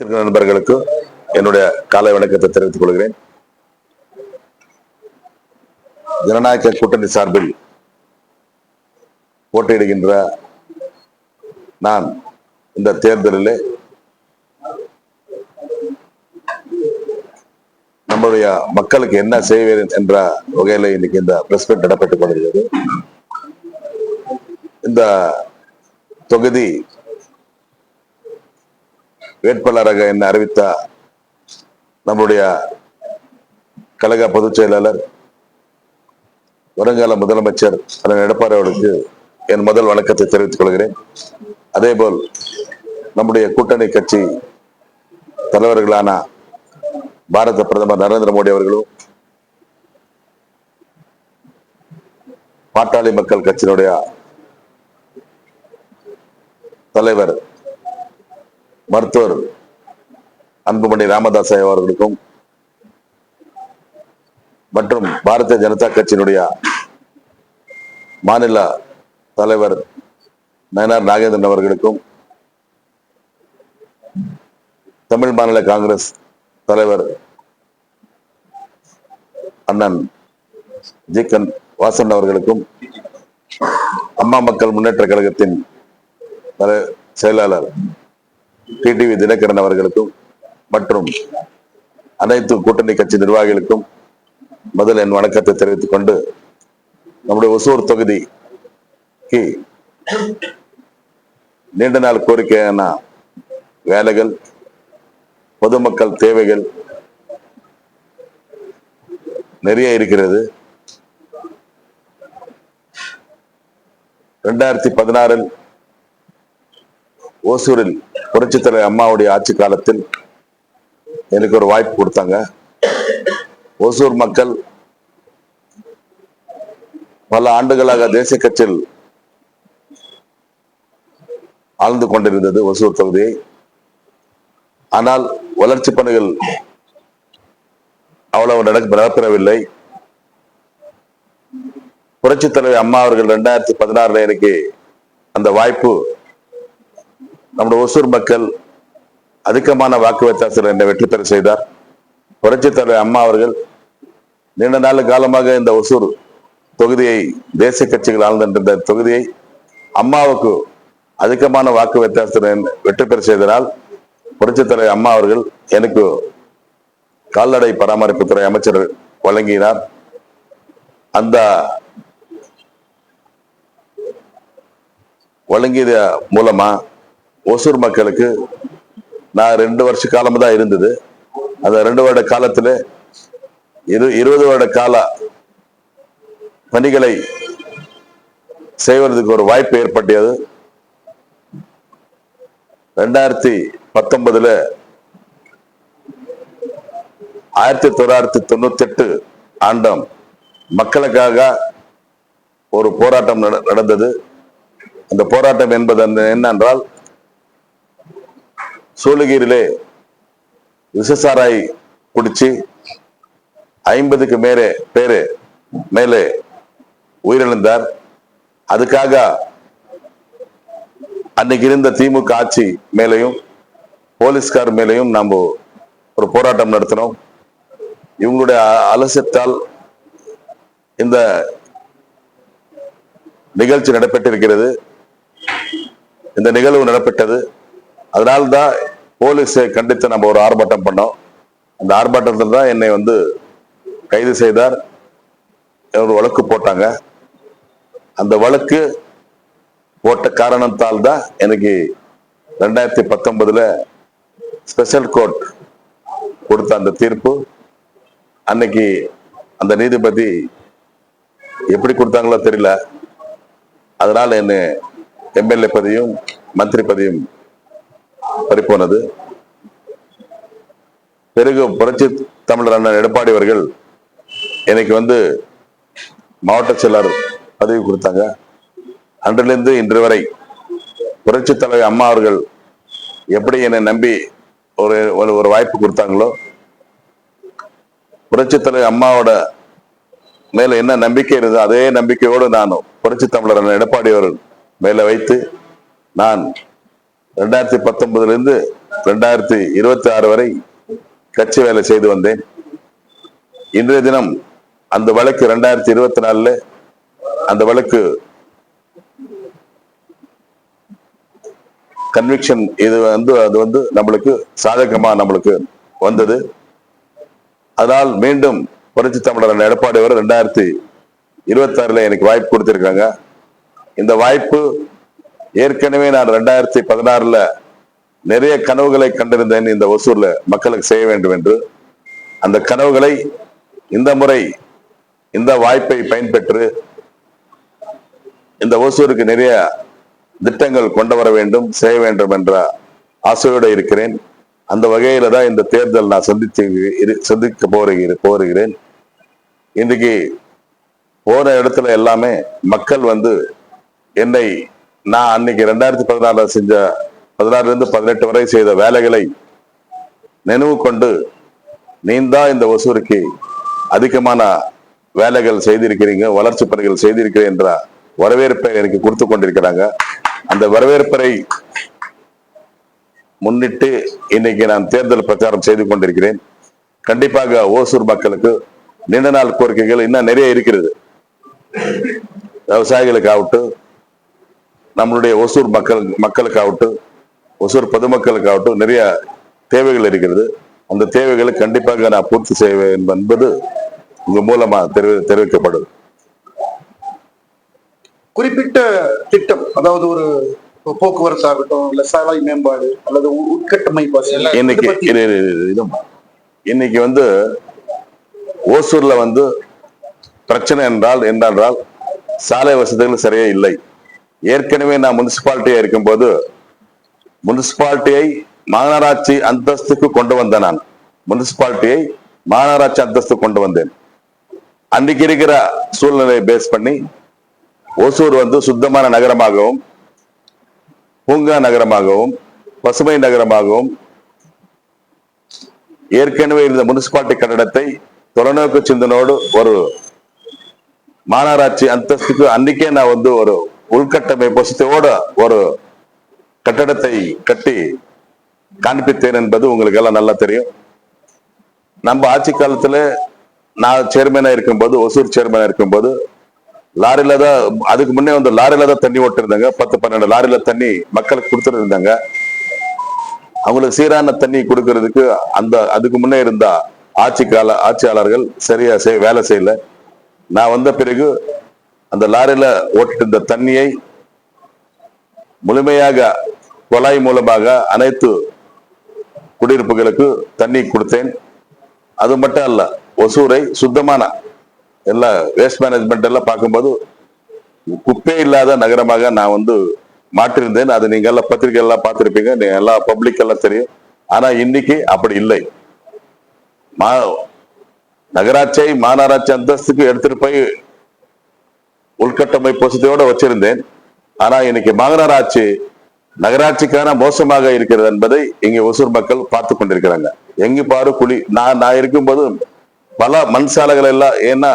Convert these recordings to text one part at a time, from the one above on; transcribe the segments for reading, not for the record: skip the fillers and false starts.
நண்பர்களுக்கு என்னுடைய காலை வணக்கத்தை தெரிவித்துக் கொள்கிறேன். ஜனநாயக கூட்டணி சார்பில் போட்டியிடுகின்ற நான் இந்த தேர்தலில் நம்முடைய மக்களுக்கு என்ன செய்வேன் என்ற வகையில் இன்னைக்கு இந்த பிரஸ் மீட் நடைபெற்றுக் கொண்டிருக்கிறது. இந்த தொகுதி வேட்பாளராக என்ன அறிவித்த நம்முடைய கழக பொதுச் செயலாளர் வருங்கால முதலமைச்சர் எடப்பாடி அவர்களுக்கு என் முதல் வணக்கத்தை தெரிவித்துக் கொள்கிறேன். அதேபோல் நம்முடைய கூட்டணி கட்சி தலைவர்களான பாரத பிரதமர் நரேந்திர மோடி அவர்களும் பாட்டாளி மக்கள் கட்சியினுடைய தலைவர் மருத்துவர் அன்புமணி ராமதாஸ் அவர்களுக்கும் மற்றும் பாரதிய ஜனதா கட்சியினுடைய மாநில தலைவர் நயனார் நாகேந்திரன் அவர்களுக்கும் தமிழ் மாநில காங்கிரஸ் தலைவர் அண்ணன் ஜிகன் வாசன் அவர்களுக்கும் அம்மா மக்கள் முன்னேற்ற கழகத்தின் செயலாளர் டிடிவி தினகரன் அவர்களுக்கும் மற்றும் அனைத்து கூட்டணி கட்சி நிர்வாகிகளுக்கும் முதல் என் வணக்கத்தை தெரிவித்துக் கொண்டு நம்முடைய ஒசூர் தொகுதிக்கு நீண்ட நாள் கோரிக்கையான வேலைகள், பொதுமக்கள் தேவைகள் நிறைய இருக்கிறது. 2016 ஓசூரில் புரட்சித் தலைவர் அம்மாவுடைய ஆட்சி காலத்தில் எனக்கு ஒரு வாய்ப்பு கொடுத்தாங்க. ஓசூர் மக்கள் பல ஆண்டுகளாக தேசிய கட்சியில் ஆழ்ந்து கொண்டிருந்தது ஓசூர் தொகுதியை. ஆனால் வளர்ச்சி பணிகள் அவ்வளவு நடைபெறவில்லை. புரட்சித் தலைவர் அம்மா அவர்கள் 2016 எனக்கு அந்த வாய்ப்பு நம்முடைய ஒசூர் மக்கள் அதிகமான வாக்கு வித்தியாசத்தில் என்னை வெற்றி பெற செய்தார். புரட்சித் தலைவர் அம்மா அவர்கள் நீண்ட நாள் காலமாக இந்த ஒசூர் தொகுதியை தேசிய கட்சிகள் ஆழ்ந்த தொகுதியை அம்மாவுக்கு அதிகமான வாக்கு வித்தியாசத்தில் வெற்றி பெற செய்ததால் புரட்சித் தலைவர் அம்மா அவர்கள் எனக்கு கால்நடை பராமரிப்புத்துறை அமைச்சர் வழங்கினார். அந்த வழங்கியது மூலமா ஒசூர் மக்களுக்கு நான் 2 வருஷ காலம் தான் இருந்தது. அந்த 2 வருட காலத்துல 20 வருட கால பணிகளை செய்வதற்கு ஒரு வாய்ப்பு ஏற்பட்டது. 2019 1998 ஆண்டாம் மக்களுக்காக ஒரு போராட்டம் நடந்தது. அந்த போராட்டம் என்பது என்னென்றால், சூளகிரியிலே விஷசாராய் குடிச்சு 50க்கு மேலே உயிரிழந்தார். அதுக்காக அன்னைக்கு இருந்த திமுக ஆட்சி மேலையும் போலீஸ்கார் மேலையும் நாம் ஒரு போராட்டம் நடத்தினோம். இவங்களுடைய அலட்சியத்தால் இந்த நிகழ்ச்சி நடைபெற்றிருக்கிறது. இந்த நிகழ்வு நடைபெற்றது. அதனால்தான் போலீஸை கண்டித்து நம்ம ஒரு ஆர்ப்பாட்டம் பண்ணோம். அந்த ஆர்ப்பாட்டத்தில் தான் என்னை கைது செய்தார். ஒரு வழக்கு போட்டாங்க. அந்த வழக்கு போட்ட காரணத்தால் தான் எனக்கு 2019 ஸ்பெஷல் கோர்ட் கொடுத்த அந்த தீர்ப்பு. அன்னைக்கு அந்த நீதிபதி எப்படி கொடுத்தாங்களோ தெரியல. அதனால என்ன எம்எல்ஏ பதவியும் மந்திரி பதவியும் பறிப்போனது. பிறகு புரட்சி தமிழர் அண்ணன் எடப்பாடி அவர்கள் எனக்கு மாவட்ட செயலாளர் பதவி கொடுத்தாங்க. அன்றிலிருந்து இன்று வரை புரட்சி தலைவர் அம்மா அவர்கள் எப்படி என்னை நம்பி ஒரு வாய்ப்பு கொடுத்தாங்களோ, புரட்சி தலைவர் அம்மாவோட மேல என்ன நம்பிக்கை இருந்தது அதே நம்பிக்கையோடு நானும் புரட்சி தமிழர் எடப்பாடி அவர்கள் மேல வைத்து நான் 2019 2026 வரை கட்சி வேலை செய்து வந்தேன். இன்றைய தினம் அந்த வழக்கு 2024 அந்த வழக்கு கன்விக்ஷன் அது நம்மளுக்கு சாதகமா நம்மளுக்கு வந்தது. அதனால் மீண்டும் புரட்சி தமிழர் எடப்பாடி அவர் 2026 எனக்கு வாய்ப்பு கொடுத்திருக்காங்க. இந்த வாய்ப்பு ஏற்கனவே நான் 2016 நிறைய கனவுகளை கண்டிருந்தேன். இந்த ஒசூர்ல மக்களுக்கு செய்ய வேண்டும் என்று அந்த கனவுகளை இந்த முறை இந்த வாய்ப்பை பயன்பெற்று இந்த ஒசூருக்கு நிறைய திட்டங்கள் கொண்டு வர வேண்டும், செய்ய வேண்டும் என்ற ஆசையோடு இருக்கிறேன். அந்த வகையில தான் இந்த தேர்தல் நான் சந்திக்க போகிறேன். இன்றைக்கு போற இடத்துல எல்லாமே மக்கள் என்னை நான் அன்னைக்கு 2016 செஞ்ச 16 18 வரை செய்த வேலைகளை நினைவு கொண்டு நீந்தான் இந்த ஒசூருக்கு அதிகமான வேலைகள் செய்திருக்கிறீங்க, வளர்ச்சி பணிகள் செய்திருக்கிறேன் என்ற வரவேற்பை எனக்கு கொடுத்து கொண்டிருக்கிறாங்க. அந்த வரவேற்பை முன்னிட்டு இன்னைக்கு நான் தேர்தல் பிரச்சாரம் செய்து கொண்டிருக்கிறேன். கண்டிப்பாக ஓசூர் மக்களுக்கு நீண்ட நாள் கோரிக்கைகள் இன்னும் நிறைய இருக்கிறது. விவசாயிகளுக்காகட்டும், நம்மளுடைய ஒசூர் மக்களுக்காகட்டும், ஒசூர் பொதுமக்களுக்காகட்டும் நிறைய தேவைகள் இருக்கிறது. அந்த தேவைகளை கண்டிப்பாக நான் பூர்த்தி செய்வேன் என்பது உங்க மூலமா தெரிவிக்கப்படும். குறிப்பிட்ட திட்டம், அதாவது ஒரு போக்குவரத்து ஆகட்டும், இல்ல சாலை மேம்பாடு அல்லது உட்கட்டமைப்பு, இன்னைக்கு ஓசூர்ல பிரச்சனை என்றால் சாலை வசதிகள் சரியா இல்லை. ஏற்கனவே நான் முனிசிபாலிட்டியா இருக்கும்போது முனிசிபாலிட்டியை மாநகராட்சி அந்தஸ்துக்கு கொண்டு வந்தேன். நான் முனிசிபாலிட்டியை மாநகராட்சி அந்தஸ்து கொண்டு வந்தேன். அன்றைக்கு இருக்கிற சூழ்நிலையை பேஸ் பண்ணி ஓசூர் சுத்தமான நகரமாகவும், பூங்கா நகரமாகவும், பசுமை நகரமாகவும் ஏற்கனவே இருந்த முனிசிபாலிட்டி கட்டடத்தை தொலைநோக்கு சிந்தனோடு ஒரு மாநகராட்சி அந்தஸ்துக்கு அன்னைக்கே நான் ஒரு உள்கட்டமைப்பு வசதியோட ஒரு கட்டடத்தை கட்டி காண்பித்தேன் என்பது உங்களுக்கு எல்லாம் நல்லா தெரியும். நம்ம ஆட்சி காலத்துல நான் சேர்மேனா இருக்கும்போது, ஒசூர் சேர்மேனா இருக்கும்போது லாரில தான், அதுக்கு முன்னே லாரில தான் தண்ணி ஓட்டு இருந்தாங்க. 10-12 லாரில தண்ணி மக்களுக்கு கொடுத்துட்டு இருந்தாங்க. அவங்களுக்கு சீரான தண்ணி கொடுக்கறதுக்கு அதுக்கு முன்னே இருந்த ஆட்சியாளர்கள் சரியா வேலை செய்யல. நான் வந்த பிறகு அந்த லாரில ஓட்டு இருந்த தண்ணியை முழுமையாக குழாய் மூலமாக அனைத்து குடியிருப்புகளுக்கு தண்ணி கொடுத்தேன். அது மட்டும் அல்ல, ஒசூரை சுத்தமான எல்லா வேஸ்ட் மேனேஜ்மெண்ட் எல்லாம் பார்க்கும்போது குப்பை இல்லாத நகரமாக நான் மாற்றிருந்தேன். அது நீங்க எல்லாம் பத்திரிகை எல்லாம் பார்த்திருப்பீங்க, நீங்க எல்லா பப்ளிக் எல்லாம் தெரியும். ஆனா இன்னைக்கு அப்படி இல்லை. நகராட்சியை மாநகராட்சி அந்தஸ்துக்கு எடுத்துட்டு போய் உள்கட்டமைப்பு வசதியோட வச்சிருந்தேன். ஆனா இன்னைக்கு மாநகராட்சி நகராட்சிக்கான மோசமாக இருக்கிறது என்பதை இங்க ஒசூர் மக்கள் பார்த்து கொண்டிருக்கிறாங்க. எங்க பாரு குழி. நான் இருக்கும்போது பல மண் சாலைகள் எல்லாம், ஏன்னா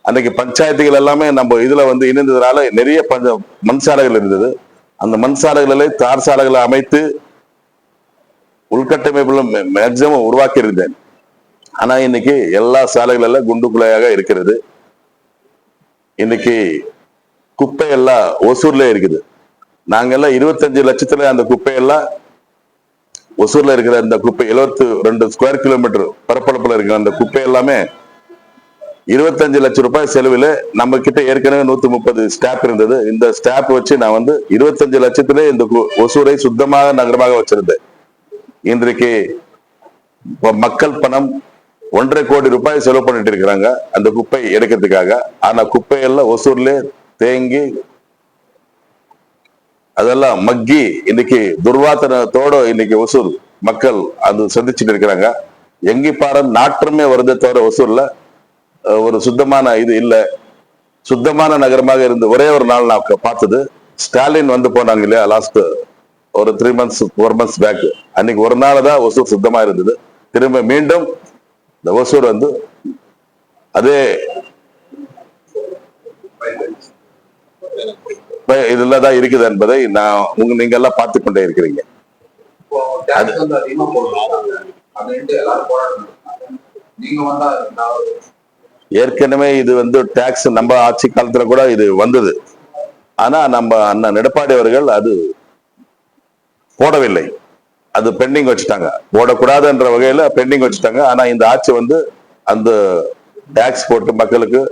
அன்னைக்கு பஞ்சாயத்துகள் எல்லாமே நம்ம இதுல இணைந்ததுனால நிறைய மண் சாலைகள் இருந்தது. அந்த மண் சாலைகளை தார் சாலைகளை அமைத்து உள்கட்டமைப்புல மேக்சிமம் உருவாக்கி இருந்தேன். ஆனா இன்னைக்கு எல்லா சாலைகள் எல்லாம் குண்டு குலையாக இருக்கிறது. இன்னைக்கு குப்பை எல்லாம் ஒசூர்ல இருக்குது. நாங்க எல்லாம் 25 லட்சத்துல அந்த குப்பையெல்லாம் ஒசூர்ல இருக்கிற இந்த குப்பை 72 ஸ்கொயர் கிலோமீட்டர் பரப்பளப்புல இருக்கிற அந்த குப்பை எல்லாமே 25 லட்சம் ரூபாய் செலவில் நம்ம கிட்ட ஏற்கனவே 130 ஸ்டாப் இருந்தது. இந்த ஸ்டாப் வச்சு நான் 25 லட்சத்திலே இந்த ஒசூரை சுத்தமாக நகரமாக வச்சிருந்தேன். இன்றைக்கு மக்கள் பணம் 1.5 கோடி ரூபாய் செலவு பண்ணிட்டு இருக்கிறாங்க அந்த குப்பை எடுக்கிறதுக்காக. ஆனா குப்பையெல்லாம் ஒசூர்ல தேங்கி அதெல்லாம் மக்கி இன்னைக்கு துர்வாசனத்தோட இன்னைக்கு ஒசூர் மக்கள் அது சந்திச்சுட்டு இருக்கிறாங்க. எங்கி பாரு நாற்றமே வருதே தவிர ஒசூர்ல ஒரு சுத்தமான இது இல்ல. சுத்தமான நகரமாக இருந்து ஒரே ஒரு நாள் நான் பார்த்தது, ஸ்டாலின் போனாங்க இல்லையா, லாஸ்ட் ஒரு 3 months 4 months பேக். அன்னைக்கு ஒரு நாள் தான் ஒசூர் சுத்தமா இருந்தது. திரும்ப மீண்டும் இந்த ஒசூர் அதே இதுலதான் இருக்குது என்பதை நீங்க எல்லாம் பார்த்து கொண்டே இருக்கிறீங்க. இப்போ டேக்ஸ் வந்து அதிகமா போடுறாங்க அப்படின்ட்டு எல்லாரும் போராட்டம் நடத்துனாங்க. நீங்க வந்தா ஏற்கனவே இது வந்து டாக்ஸ் நம்ம ஆட்சி காலத்துல கூட இது வந்தது. ஆனா நம்ம அண்ணன் எடப்பாடி அவர்கள் அது போடவில்லை. அது பெண்டிங் வச்சுட்டாங்க. போடக்கூடாதுன்ற வகையில பெண்டிங் வச்சுட்டாங்க. ஆனா இந்த ஆட்சி வந்து அந்த டாக்ஸ் போட்டு மக்களுக்கு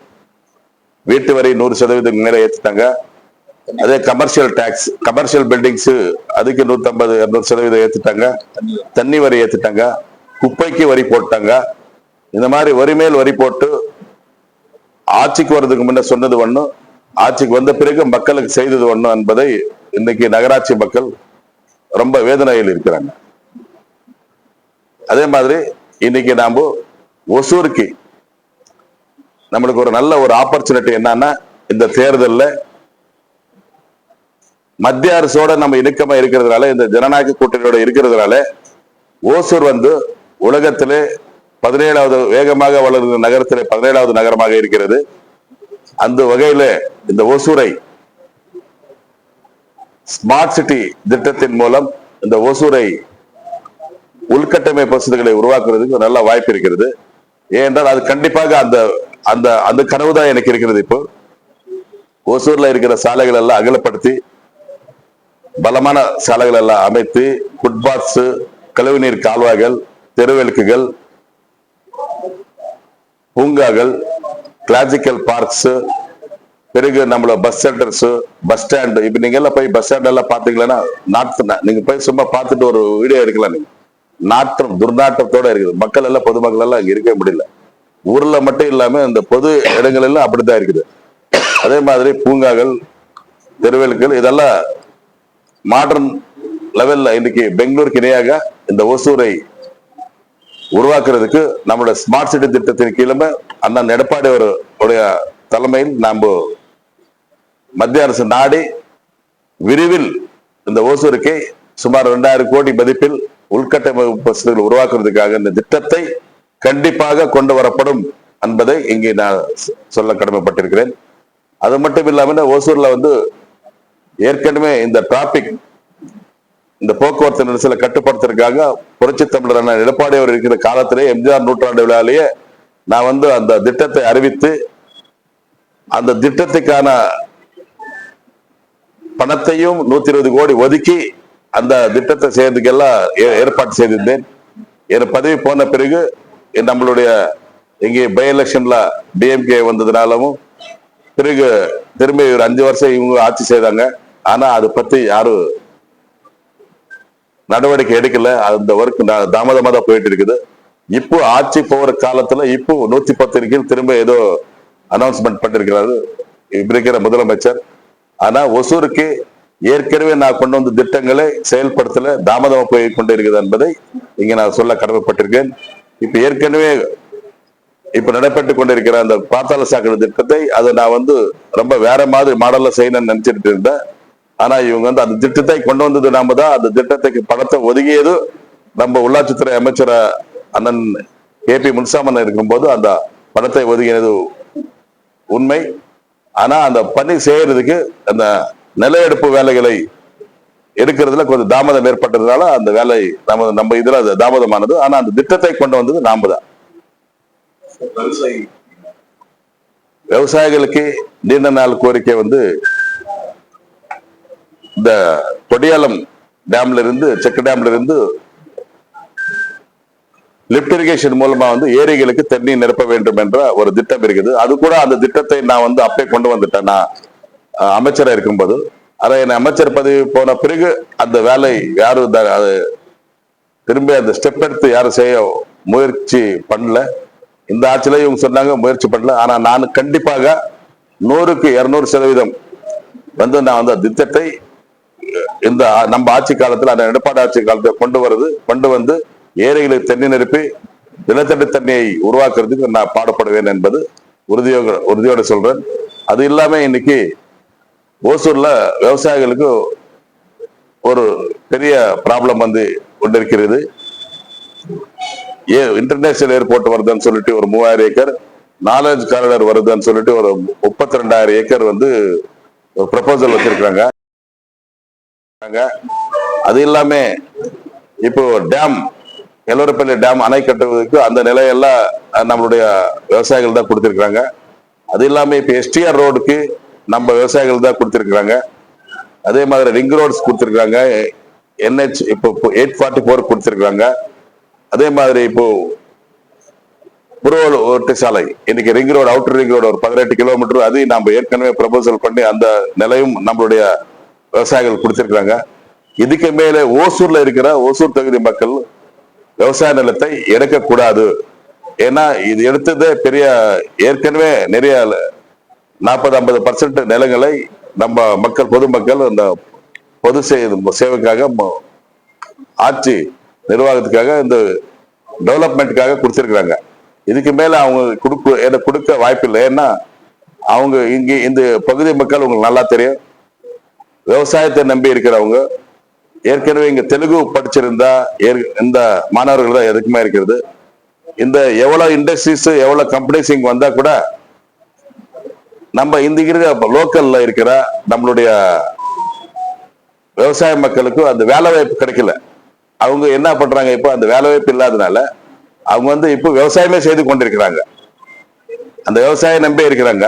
வீட்டு வரி 100% மேல ஏத்திட்டாங்க. அதே கமர்ஷியல் டாக்ஸ், கமர்ஷியல் பில்டிங்ஸ் அதுக்கு 150 200% ஏத்திட்டாங்க. தண்ணி வரி ஏத்திட்டாங்க. குப்பைக்கு வரி போட்டாங்க. இந்த மாதிரி வரி மேல் வரி போட்டு ஆட்சிக்கு வர்றதுக்கு முன்ன சொன்னது ஒண்ணும், ஆட்சிக்கு வந்த பிறகு மக்களுக்கு செய்தது ஒண்ணும் என்பதை இன்னைக்கு நகராட்சி மக்கள் ரொம்ப வேதனையில் இருக்கிறாங்க. அதே மாதிரி இன்னைக்கு நாம ஒசூருக்கு நம்மளுக்கு ஒரு நல்ல ஒரு ஆப்பர்ச்சுனிட்டி என்னன்னா, இந்த தேர்தல்ல மத்திய அரசோட நம்ம இணக்கமா இருக்கிறதுனால, இந்த ஜனநாயக கூட்டணியோட இருக்கிறதுனால ஓசூர் வந்து உலகத்திலே 17வது வேகமாக வளர்கிற நகரத்திலே 17வது நகரமாக இருக்கிறது. அந்த வகையில இந்த ஓசூரை ஸ்மார்ட் சிட்டி திட்டத்தின் மூலம் இந்த ஓசூரை உள்கட்டமைப்பு வசதிகளை உருவாக்குறதுக்கு ஒரு நல்ல வாய்ப்பு இருக்கிறது. ஏனென்றால் அது கண்டிப்பாக அந்த அந்த அந்த கனவு தான் எனக்கு இருக்கிறது. இப்போ ஓசூர்ல இருக்கிற சாலைகள் எல்லாம் அகலப்படுத்தி பலமான சாலைகள் எல்லாம் அமைத்து ஃபுட்பாத்ஸ், கழிவுநீர் கால்வாய்கள், தெருவிளக்குகள், பூங்காக்கள், கிளாசிக்கல் பார்க்ஸ், பிறகு நம்மள பஸ் சென்டர்ஸ், பஸ் ஸ்டாண்ட். இப்ப நீங்க எல்லாம் போய் பஸ் ஸ்டாண்ட் எல்லாம் பாத்தீங்கன்னா நீங்க போய் சும்மா பார்த்துட்டு ஒரு வீடியோ எடுக்கலாம். நீங்க நாற்றம் துர்நாற்றத்தோட இருக்குது. மக்கள் எல்லாம் பொதுமக்கள் எல்லாம் அங்க இருக்க முடியல. ஊர்ல மட்டும் இல்லாம இந்த பொது இடங்கள் எல்லாம் அப்படித்தான் இருக்குது. அதே மாதிரி பூங்காக்கள், தெருவிளக்குகள் இதெல்லாம் மாடர்ன் லெவல்ல இன்னைக்கு பெங்களூருக்கு இணையாக இந்த ஓசூரை உருவாக்குறதுக்கு நம்மளோட ஸ்மார்ட் சிட்டி திட்டத்தின் கீழே அண்ணன் எடப்பாடி அவருடைய தலைமையில் நாம் மத்திய அரசு நாடி விரைவில் இந்த ஓசூருக்கு சுமார் 2000 கோடி மதிப்பில் உள்கட்டமைப்பு வசதிகள் உருவாக்குறதுக்காக இந்த திட்டத்தை கண்டிப்பாக கொண்டு வரப்படும் என்பதை இங்கே நான் சொல்ல கடமைப்பட்டிருக்கிறேன். அது மட்டும் இல்லாமல் ஓசூர்ல வந்து ஏற்கனவே இந்த டிராபிக், இந்த போக்குவரத்து நெரிசலை கட்டுப்படுத்துறதுக்காக புரட்சி தமிழர் அண்ணன் எடப்பாடி அவர் இருக்கிற காலத்திலே எம்ஜிஆர் நூற்றாண்டு விழாலேயே நான் வந்து அந்த திட்டத்தை அறிவித்து அந்த திட்டத்துக்கான பணத்தையும் 120 கோடி ஒதுக்கி அந்த திட்டத்தை செய்யறதுக்கெல்லாம் ஏற்பாடு செய்திருந்தேன். என் பதவி போன பிறகு நம்மளுடைய இங்கே பை எலெக்ஷன்ல டிஎம்கே வந்ததுனாலும் பிறகு திரும்பி ஒரு 5 வருஷம் இவங்க ஆட்சி செய்தாங்க. ஆனா அதை பத்தி யாரும் நடவடிக்கை எடுக்கல. அந்த ஒர்க் தாமதமா தான் போயிட்டு இருக்குது. இப்போ ஆட்சி போகிற காலத்துல இப்போ 110 கீழ் திரும்ப ஏதோ அனௌன்ஸ்மெண்ட் பண்ணிருக்கிறாரு இப்ப இருக்கிற முதலமைச்சர். ஆனா ஒசூருக்கு ஏற்கனவே நான் கொண்டு வந்த திட்டங்களை செயல்படுத்தல, தாமதமா போய் கொண்டு இருக்குது என்பதை இங்க நான் சொல்ல கடமைப்பட்டிருக்கேன். இப்ப ஏற்கனவே இப்ப நடைபெற்று கொண்டிருக்கிற அந்த பாத்தாள சாக்கடை திட்டத்தை அதை நான் வந்து ரொம்ப வேற மாதிரி மாடல்ல செய்யணும்னு நினைச்சிட்டு இருந்தேன். ஆனா இவங்க வந்து அந்த திட்டத்தை கொண்டு வந்தது நாம தான். அந்த திட்டத்துக்கு பணத்தை ஒதுக்கியது நம்ம உள்ளாட்சித்துறை அமைச்சர் அண்ணன் KP முனுசாமன் இருக்கும்போது அந்த பணத்தை ஒதுக்கினது உண்மை. ஆனா அந்த பணி செய்யறதுக்கு அந்த நில எடுப்பு வேலைகளை எடுக்கிறதுல கொஞ்சம் தாமதம் ஏற்பட்டதுனால அந்த வேலை நம்ம இதுல தாமதமானது. ஆனா அந்த திட்டத்தை கொண்டு வந்தது நாம தான். விவசாயிகளுக்கு நீண்ட நாள் கோரிக்கை வந்து இந்த கொடியாலம் டேம்ல இருந்து, செக் டேம்ல இருந்து லிப்ட் இரிகேஷன் மூலமா வந்து ஏரிகளுக்கு தண்ணி நிரப்ப வேண்டும் என்ற ஒரு திட்டம் இருக்குது. அது கூட அந்த திட்டத்தை நான் வந்து அப்பே கொண்டு வந்துட்டேன். நான் அமைச்சரா இருக்கும்போது அதை என் அமைச்சர் பதவி போன பிறகு அந்த வேலை யாரும் அது திரும்ப அந்த ஸ்டெப் எடுத்து யாரும் செய்ய முயற்சி பண்ணல. இந்த ஆட்சியில இவங்க சொன்னாங்க முயற்சி பண்ணல. ஆனா நான் கண்டிப்பாக 100க்கு 200% வந்து நான் வந்து திட்டத்தை இந்த நம்ம ஆட்சி காலத்துல அந்த எடப்பாடி ஆட்சி காலத்தை கொண்டு வந்து ஏரிகளுக்கு தண்ணி நிரப்பி நிலத்தடி தண்ணியை உருவாக்குறதுக்கு நான் பாடுபடுவேன் என்பது உறுதியோட சொல்றேன். அது இல்லாம இன்னைக்கு ஓசூர்ல விவசாயிகளுக்கு ஒரு பெரிய ப்ராப்ளம் வந்து கொண்டிருக்கிறது. இன்டர்நேஷனல் ஏர்போர்ட் வருதுன்னு சொல்லிட்டு ஒரு 3000 ஏக்கர், நாலேஜ் காரிடார் வருதுன்னு சொல்லிட்டு ஒரு 32,000 ஏக்கர் வந்து ப்ரொபோசல் வச்சிருக்காங்க. அது இல்லாம இப்போ டேம் எல்லோரப்பள்ளி டேம் அணை கட்டுவதற்கு அந்த நிலையெல்லாம் நம்மளுடைய விவசாயிகள் தான் கொடுத்திருக்காங்க. அது இல்லாம இப்ப எஸ்டிஆர் ரோடுக்கு நம்ம விவசாயிகள் தான் கொடுத்திருக்காங்க. அதே மாதிரி ரிங் ரோட்ஸ் கொடுத்திருக்காங்க. NH இப்போ 844 கொடுத்திருக்காங்க. அதே மாதிரி இப்போ புறவல் ஓட்டு சாலை இன்னைக்கு ring road, outer ring road ஒரு 18 கிலோமீட்டர், அதையும் நம்ம ஏற்கனவே ப்ரொபோசல் பண்ணி அந்த நிலையும் நம்மளுடைய விவசாயிகள் கொடுத்திருக்காங்க. இதுக்கு மேலே ஓசூர்ல இருக்கிற ஓசூர் தொகுதி மக்கள் விவசாய நிலத்தை எடுக்கக்கூடாது. ஏன்னா இது எடுத்தது பெரிய ஏற்கனவே நிறைய 40-50% நிலங்களை நம்ம மக்கள் பொதுமக்கள் அந்த பொது சேவைக்காக ஆட்சி நிர்வாகத்துக்காக இந்த டெவலப்மெண்ட்டுக்காக கொடுத்திருக்கிறாங்க. இதுக்கு மேல அவங்க கொடுக்க வாய்ப்பு இல்லை. ஏன்னா அவங்க இங்க இந்த பகுதி மக்கள் உங்களுக்கு நல்லா தெரியும், விவசாயத்தை நம்பி இருக்கிறவங்க. ஏற்கனவே இங்க தெலுங்கு படிச்சிருந்தா இந்த மாணவர்கள் தான் எதுக்குமே இருக்கிறது. இந்த எவ்வளவு இண்டஸ்ட்ரீஸ் எவ்வளவு கம்பெனிஸ் இங்க வந்தா கூட நம்ம இந்த இருக்கிற லோக்கல்ல இருக்கிற நம்மளுடைய விவசாய மக்களுக்கு அந்த வேலை வாய்ப்பு கிடைக்கல. அவங்க என்ன பண்றாங்க, இப்போ அந்த வேலை வாய்ப்பு இல்லாதனால அவங்க இப்போ விவசாயமே செய்து கொண்டிருக்கிறாங்க. அந்த விவசாயம் நம்பி இருக்கிறாங்க.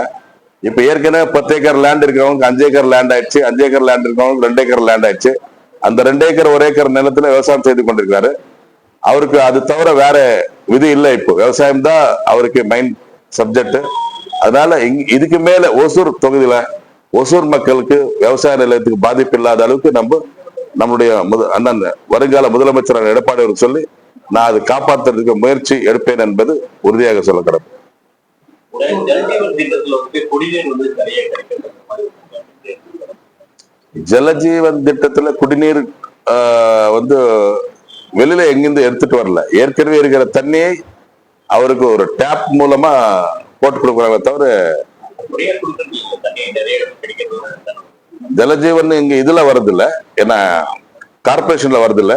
இப்ப ஏற்கனவே 10 ஏக்கர் லேண்ட் இருக்கிறவங்க 5 ஏக்கர் லேண்ட் ஆயிடுச்சு, 5 ஏக்கர் லேண்ட் இருக்கிறவங்க 2 ஏக்கர் லேண்ட் ஆயிடுச்சு. அந்த 2 ஏக்கர் 1 ஏக்கர் நிலத்துல விவசாயம் செய்து கொண்டிருக்கிறாரு. அவருக்கு அது தவிர வேற விதி இல்லை. இப்போ விவசாயம் தான் அவருக்கு மைண்ட் சப்ஜெக்ட். அதனால இதுக்கு மேல ஓசூர் தொகுதியில ஓசூர் மக்களுக்கு விவசாய நிலையத்துக்கு பாதிப்பு இல்லாத அளவுக்கு நம்முடைய அண்ணன் வருங்கால முதலமைச்சர் எடப்பாடி அவர் சொல்லி நான் அதை காப்பாற்றுறதுக்கு முயற்சி எடுப்பேன் என்பது உறுதியாக சொல்ல கடமை. ஜலஜீவன் திட்டத்துல குடிநீர் வெளியில எங்கிருந்து எடுத்துட்டு வரல. ஏற்கனவே இருக்கிற தண்ணியை அவருக்கு ஒரு டேப் மூலமா போட்டு கொடுக்குறாங்க தவிர ஜலஜீவன் இங்க இதுல வருது இல்ல, ஏன்னா கார்பரேஷன்ல வருது இல்ல,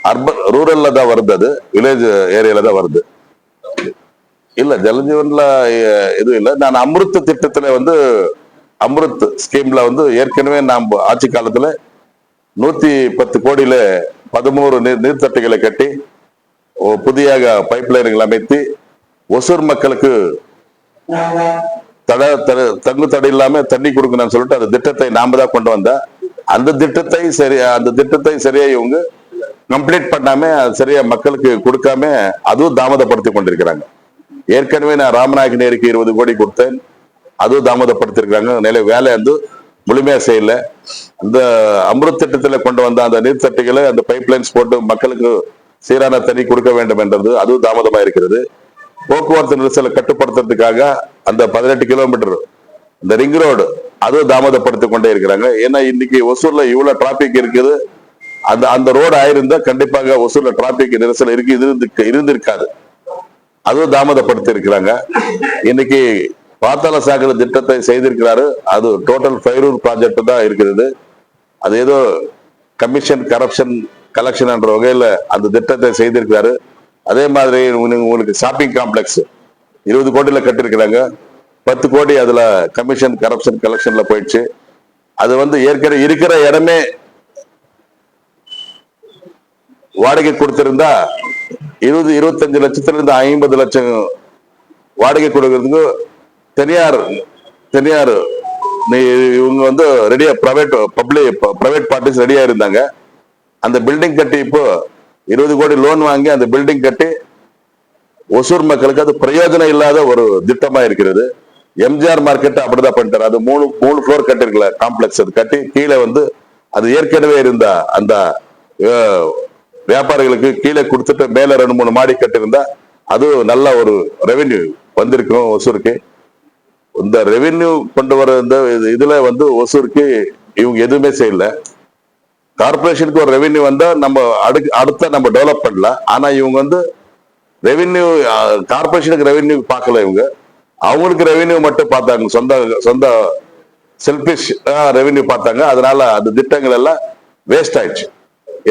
அர்பன் ரூரல்ல தான் வருது, அது வில்லேஜ் ஏரியால தான் வருது. இல்ல ஜலஜீவன்ல எதுவும் இல்லை. நான் அமிர்த் திட்டத்துல அமிர்த் ஸ்கீம்ல ஏற்கனவே நாம் ஆட்சி காலத்துல 110 கோடியில 13 நீர்த்தட்டுகளை கட்டி புதிய பைப் லைன்கள் அமைத்து ஒசூர் மக்களுக்கு தங்கு தடை இல்லாம தண்ணி கொடுக்கணும்னு சொல்லிட்டு அந்த திட்டத்தை நாம தான் கொண்டு வந்தா. அந்த திட்டத்தை சரியா இவங்க கம்ப்ளீட் பண்ணாம சரியா மக்களுக்கு கொடுக்காம அதுவும் தாமதப்படுத்தி கொண்டிருக்கிறாங்க. ஏற்கனவே நான் ராமநாயகன் ஏரிக்கு 20 கோடி கொடுத்தேன், அதுவும் தாமதப்படுத்திருக்காங்க. வேலை முழுமையா செய்யல. அந்த அமிர்த் திட்டத்துல கொண்டு வந்த அந்த நீர்த்தட்டுகளை அந்த பைப் லைன்ஸ் போட்டு மக்களுக்கு சீரான தண்ணி கொடுக்க வேண்டும் என்றது அதுவும் தாமதமா இருக்கிறது. போக்குவரத்து நெரிசலை கட்டுப்படுத்துறதுக்காக அந்த 18 கிலோமீட்டர் இந்த ரிங் ரோடு அதுவும் தாமதப்படுத்தி கொண்டே இருக்கிறாங்க. ஏன்னா இன்னைக்கு ஒசூர்ல இவ்வளவு டிராபிக் இருக்குது. அந்த ரோடு ஆயிருந்தா கண்டிப்பாக ஒசூர்ல டிராபிக் நெரிசல் இருந்திருக்காது. அதுவும் தாமதப்படுத்தி இருக்கிறாங்க. இன்னைக்கு பாத்தாள சாக்கடை திட்டத்தை செய்திருக்கிறாரு. அது டோட்டல் ஃபைரூர் ப்ராஜெக்ட் தான் இருக்கிறது. அது ஏதோ கமிஷன் கரப்ஷன் கலெக்ஷன் என்ற வகையில அந்த திட்டத்தை செய்திருக்கிறாரு. அதே மாதிரி உங்களுக்கு ஷாப்பிங் காம்ப்ளெக்ஸ் 20 கோடியில கட்டிருக்கிறாங்க. 10 கோடி அதுல கமிஷன் கரப்ஷன் கலெக்ஷன்ல போயிடுச்சு. அது ஏற்கனவே இருக்கிற இடமே வாடகை கொடுத்திருந்தா 20-25 லட்சத்துல இருந்து 50 லட்சம் வாடகை கொடுக்கறதுக்கு தனியார் இவங்க ரெடியா பிரைவேட் பார்ட்டிஸ் ரெடியா இருந்தாங்க. அந்த பில்டிங் கட்டி இப்போ 20 கோடி லோன் வாங்கி அந்த பில்டிங் கட்டி ஒசூர் மக்களுக்கு அது பிரயோஜனம் இல்லாத ஒரு திட்டமா இருக்கிறது. எம்ஜிஆர் மார்க்கெட் அப்படிதான் பண்ணிட்டாரு. அது 3 ஃப்ளோர் கட்டிருக்கல காம்ப்ளெக்ஸ். அது கட்டி கீழே அது ஏற்கனவே இருந்த அந்த வியாபாரிகளுக்கு கீழே கொடுத்துட்டு மேல 2-3 மாடி கட்டிருந்தா அது நல்ல ஒரு ரெவென்யூ வந்திருக்கும் ஒசூருக்கு. இந்த ரெவென்யூ கொண்டு வர இதுல ஒசூருக்கு இவங்க எதுவுமே செய்யல. கார்பரேஷனுக்கு ஒரு ரெவென்யூ வந்தா நம்ம அடுத்த நம்ம டெவலப் பண்ணலாம். ஆனா இவங்க ரெவென்யூ கார்பரேஷனுக்கு ரெவென்யூ பார்க்கல. இவங்க அவங்களுக்கு ரெவென்யூ மட்டும் பார்த்தாங்க. சொந்த செல்பிஷ் ரெவென்யூ பார்த்தாங்க. அதனால அந்த திட்டங்கள் எல்லாம் வேஸ்ட் ஆயிடுச்சு.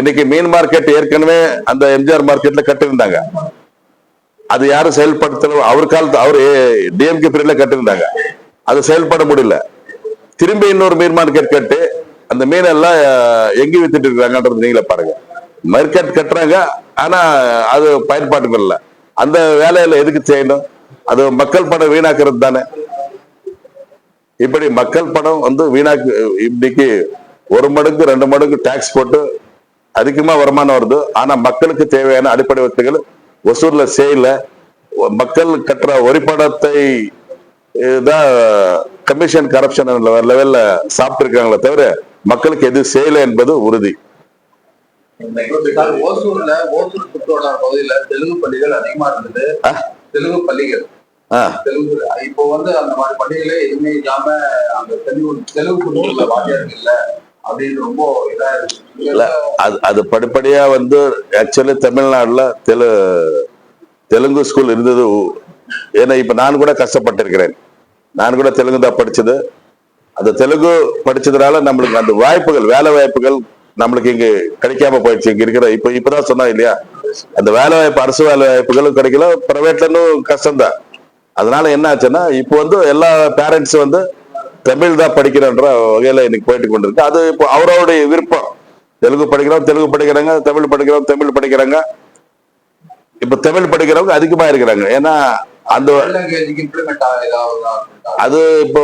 இன்னைக்கு மீன் மார்க்கெட் ஏற்கனவே அந்த எம்ஜிஆர் மார்க்கெட்ல கட்டிருந்தாங்க. அது யாரும் செயல்படுத்த அவர் காலத்து அவரு டிஎம்கே பீரியட்ல கட்டிருந்தாங்க. அது செயல்பட முடியல. திரும்பி இன்னொரு மீன் மார்க்கெட் கட்டு அந்த மீன் எல்லாம் எங்க வித்துட்டு இருக்காங்கன்றது நீங்களே பாருங்க. மார்க்கெட் கட்டுறாங்க, ஆனா அது பயன்பாட்டுக்கு இல்ல. அந்த வேலையில எதுக்கு செய்யணும்? அது மக்கள் பணம் வீணாக்குறது தானே. இப்படி மக்கள் பணம் வந்து வீணாக்கு, இன்னைக்கு 1 மடங்கு 2 மடங்கு டாக்ஸ் போட்டு அதிகமா வருமானம் வருது. ஆனா மக்களுக்கு தேவையான அடிப்படை வசதிகள் ஒசூர்ல செய்யல. மக்கள் கட்டுற வரி பணத்தை தான் கமிஷன் கரப்ஷன் லெவல்ல சாப்பிட்டு இருக்காங்களே தவிர மக்களுக்கு எது செய்யல என்பது உறுதி. சார், ஓசூர் சுற்றுவட்டார பகுதியில தெலுங்கு பள்ளிகள் அதிகமா இருந்தது. தெலுங்கு பள்ளிகள் தெலுங்கு இப்போ வந்து அந்த மாதிரி பள்ளிகளே எதுவுமே இல்லாம அந்த தெலுங்கு வாத்தியார்கள் இல்ல அப்படின்னு ரொம்ப இதா இல்ல, அது படிப்படியா வந்து ஆக்சுவலி தமிழ்நாடுல தெலுங்கு ஸ்கூல் இருந்தது. ஏன்னா இப்ப நான் கூட கஷ்டப்பட்டிருக்கிறேன். நான் கூட தெலுங்கு தான் படிச்சது. அந்த தெலுங்கு படிச்சதுனால நம்மளுக்கு அந்த வாய்ப்புகள், வேலை வாய்ப்புகள் நம்மளுக்கு இங்க கிடைக்காம போயிடுச்சு. இங்க இருக்கிற இப்பதான் சொன்னா இல்லையா, அந்த வேலை வாய்ப்பு, அரசு வேலை வாய்ப்புகளும் கிடைக்கல, பிரைவேட்ல கஷ்டம்தான். அதனால என்ன ஆச்சுன்னா, இப்போ வந்து எல்லா பேரண்ட்ஸ் வந்து தமிழ் தான் படிக்கிறன்ற வகையில இன்னைக்கு போயிட்டு கொண்டிருக்கு. அது இப்போ அவரோடைய விருப்பம். தெலுங்கு படிக்கிறோம், தெலுங்கு படிக்கிறாங்க, தமிழ் படிக்கிறோம், தமிழ் படிக்கிறாங்க. இப்ப தமிழ் படிக்கிறவங்க அதிகமா இருக்கிறாங்க. ஏன்னா அந்த அது இப்போ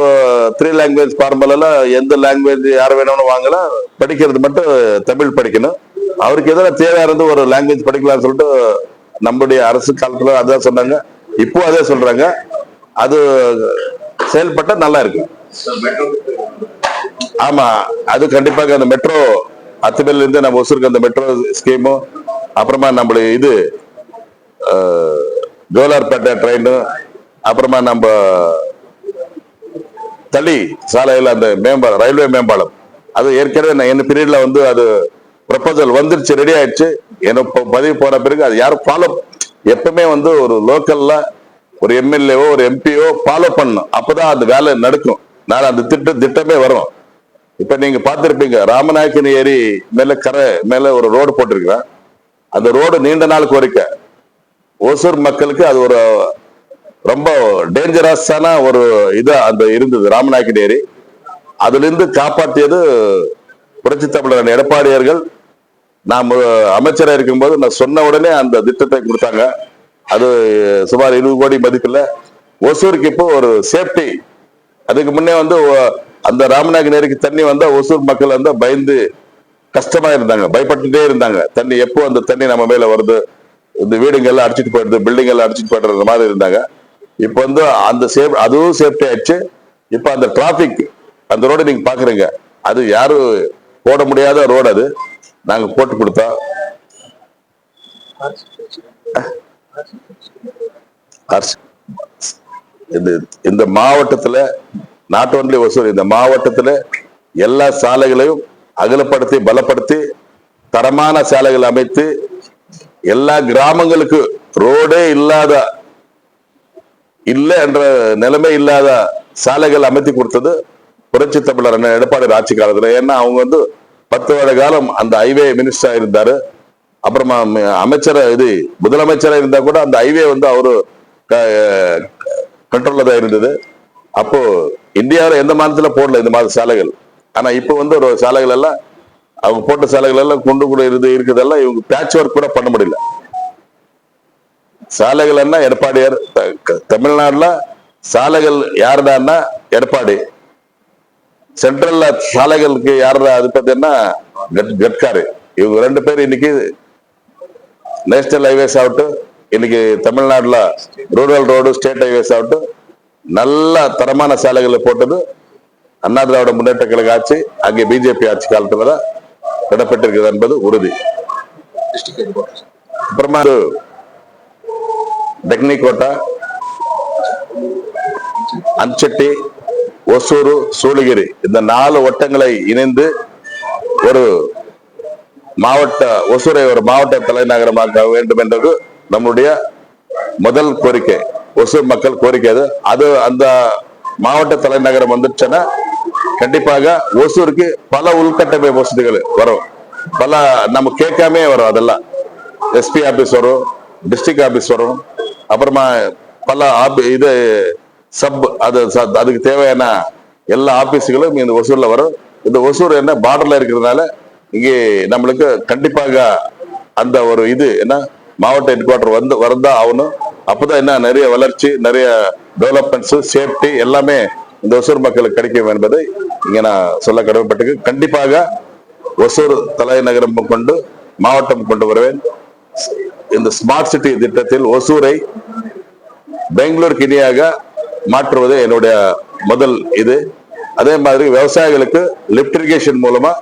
3 லாங்குவேஜ் ஃபார்முலா, எந்த லாங்குவேஜ் யார் வேணும்னு வாங்கலாம், படிக்கிறது மட்டும் தமிழ் படிக்கணும். அவருக்கு எதனா தேவையா இருந்து ஒரு லாங்குவேஜ் படிக்கலாம்னு சொல்லிட்டு நம்முடைய அரசு காலத்துல அதான் சொன்னாங்க, இப்போ அதே சொல்றாங்க. அது செயல்பட்டா நல்லா இருக்கு. ஆமா, அது கண்டிப்பாக அந்த மெட்ரோ அத்துமேல இருந்து நம்ம ஒசூருக்கு அந்த மெட்ரோ ஸ்கீமும், அப்புறமா நம்மளுடைய இது ஜோலார்பேட்டை ட்ரெயின், அப்புறமா நம்ம தளி சாலையில் அந்த மேம்பாலம், ரயில்வே மேம்பாலம், அது ஏற்கனவே என்ன பீரியட்ல வந்து அது ப்ரொபோசல் வந்துருச்சு, ரெடி ஆயிடுச்சு. என்ன பதிவு போன பிறகு அது யாரும் ஃபாலோ, எப்பவுமே வந்து ஒரு லோக்கல்ல ஒரு எம்எல்ஏவோ ஒரு எம்பியோ ஃபாலோ பண்ணணும். அப்பதான் அந்த வேலை நடக்கும். நான் அந்த திட்டமே வரும். இப்ப நீங்க பார்த்திருப்பீங்க, ராமநாயக்கன் ஏரி மேல கரை மேல ஒரு ரோடு போட்டிருக்கிறேன். அந்த ரோடு நீண்ட நாள் கோரிக்கை. ஓசூர் மக்களுக்கு அது ஒரு ரொம்ப டேஞ்சரஸான ஒரு இதா அந்த இருந்தது ராமநாயக்கன் ஏரி. அதுல இருந்து காப்பாற்றியது புரட்சி தமிழர் எடப்பாடியார்கள். நான் அமைச்சராக இருக்கும்போது நான் சொன்ன உடனே அந்த திட்டத்தை கொடுத்தாங்க. அது சுமார் 20 கோடி மதிப்பில் ஒசூருக்கு இப்போ ஒரு சேஃப்டி. அதுக்கு முன்னே வந்து அந்த ராமநாயக்கன் ஏரிக்கு தண்ணி வந்தா ஒசூர் மக்கள் வந்து பயந்து கஷ்டமா இருந்தாங்க, பயப்பட்டுட்டே இருந்தாங்க. தண்ணி எப்போ அந்த தண்ணி நம்ம மேல வருது, இந்த வீடுங்க எல்லாம் அடிச்சுட்டு போயிடுது, பில்டிங் எல்லாம் அடிச்சுட்டு போயிடுற மாதிரி இருந்தாங்க. இப்ப வந்து அந்த அதுவும் சேஃப்டி ஆயிடுச்சு. இப்ப அந்த டிராபிக், அந்த ரோடு நீங்க பாக்குறீங்க, அது யாரும் போட முடியாத ரோடு, அது நாங்க போட்டு கொடுத்தோம். இந்த மாவட்டத்துல, நாட் ஒன்லி ஒசூர், இந்த மாவட்டத்துல எல்லா சாலைகளையும் அகலப்படுத்தி பலப்படுத்தி தரமான சாலைகள் அமைத்து எல்லா கிராமங்களுக்கு ரோடே இல்லாத இல்ல என்ற நிலைமை இல்லாத சாலைகள் அமைத்து கொடுத்தது புரட்சி தமிழர் எடப்பாடி ஆட்சி காலத்துல. ஏன்னா அவங்க வந்து 10 வருட காலம் அந்த ஹைவே மினிஸ்டரா இருந்தாரு. அப்புறமா அமைச்சர் இது முதலமைச்சரா இருந்தா கூட அந்த ஹைவே வந்து அவரு கண்ட்ரோல்ல தான் இருந்தது. அப்போ இந்தியாவில் எந்த மாநிலத்துல போடல இந்த மாதிரி சாலைகள். ஆனா இப்ப வந்து ஒரு சாலைகள் எல்லாம் அவங்க போட்ட சாலைகள் எல்லாம் கொண்டு கூட இருக்குதெல்லாம் இவங்க பேட்ச் ஒர்க் கூட பண்ண முடியல. சாலைகள் என்ன எடப்பாடியார், தமிழ்நாடுல சாலைகள் யாருடான்னா எடப்பாடி, சென்ட்ரல்ல சாலைகளுக்கு யாரு அது பார்த்தீங்கன்னா கட்காரி. இவங்க 2 பேர் இன்னைக்கு நேஷனல் ஹைவேஸ் ஆகட்டும், இன்னைக்கு தமிழ்நாடுல ரூரல் ரோடு, ஸ்டேட் ஹைவேஸ் ஆகட்டும், நல்ல தரமான சாலைகளை போட்டது அண்ணா திராவிட முன்னேற்ற கழக ஆட்சி, அங்கே பிஜேபி ஆட்சி காலத்துல இடம்பெற்றிருக்கிறது என்பது உறுதி. அப்புறமா டெக்னிகோட்டா, அஞ்சட்டி, ஒசூரு, சூளகிரி, இந்த 4 வட்டங்களை இணைந்து ஒரு மாவட்ட, ஒசூரை ஒரு மாவட்ட தலைநகரமாக்க வேண்டும் என்பது நம்முடைய முதல் கோரிக்கை, ஒசூர் மக்கள் கோரிக்கை. அது அந்த மாவட்ட தலைநகரம் வந்துச்சுன்னா கண்டிப்பாக ஒசூருக்கு பல உள்கட்டமைப்பு வசதிகள் வரும். பல நம்ம கேட்காமே வரும். அதெல்லாம் எஸ்பி ஆபீஸ் வரும், டிஸ்ட்ரிக்ட் ஆபீஸ் வரும், அப்புறமா பல இது சப், அதுக்கு தேவையான எல்லா ஆபீஸுகளும் இந்த ஒசூர்ல வரும். இந்த ஒசூர் என்ன பார்டர்ல இருக்கிறதுனால இங்கே நம்மளுக்கு கண்டிப்பாக அந்த ஒரு இது என்ன மாவட்ட ஹெட் குவார்டர் வரதா ஆகணும். அப்பதான் என்ன நிறைய வளர்ச்சி, நிறைய டெவலப்மெண்ட்ஸ், சேஃப்டி எல்லாமே இந்த ஒசூர் மக்களுக்கு கிடைக்கும் என்பதை இங்க நான் சொல்ல கடமைப்பட்டு, கண்டிப்பாக ஒசூர் தலைநகரம் கொண்டு மாவட்டம் கொண்டு வருவேன். இந்த ஸ்மார்ட் சிட்டி திட்டத்தில் ஒசூரை பெங்களூருக்கு இணையாக மாற்றுவது என்னுடைய முதல் இது. அதே மாதிரி விவசாயிகளுக்கு லிப்ட் இரிகேஷன் மூலமா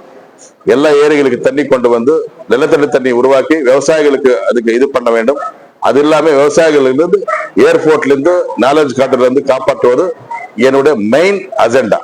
எல்லா ஏரிகளுக்கு தண்ணி கொண்டு வந்து நிலத்தடி தண்ணி உருவாக்கி விவசாயிகளுக்கு அதுக்கு இது பண்ண வேண்டும். அது இல்லாம விவசாயிகளிலிருந்து ஏர்போர்ட்ல இருந்து நாலேஜ் காட்டுல இருந்து காப்பாற்றுவது என்னுடைய மெயின் அஜெண்டா.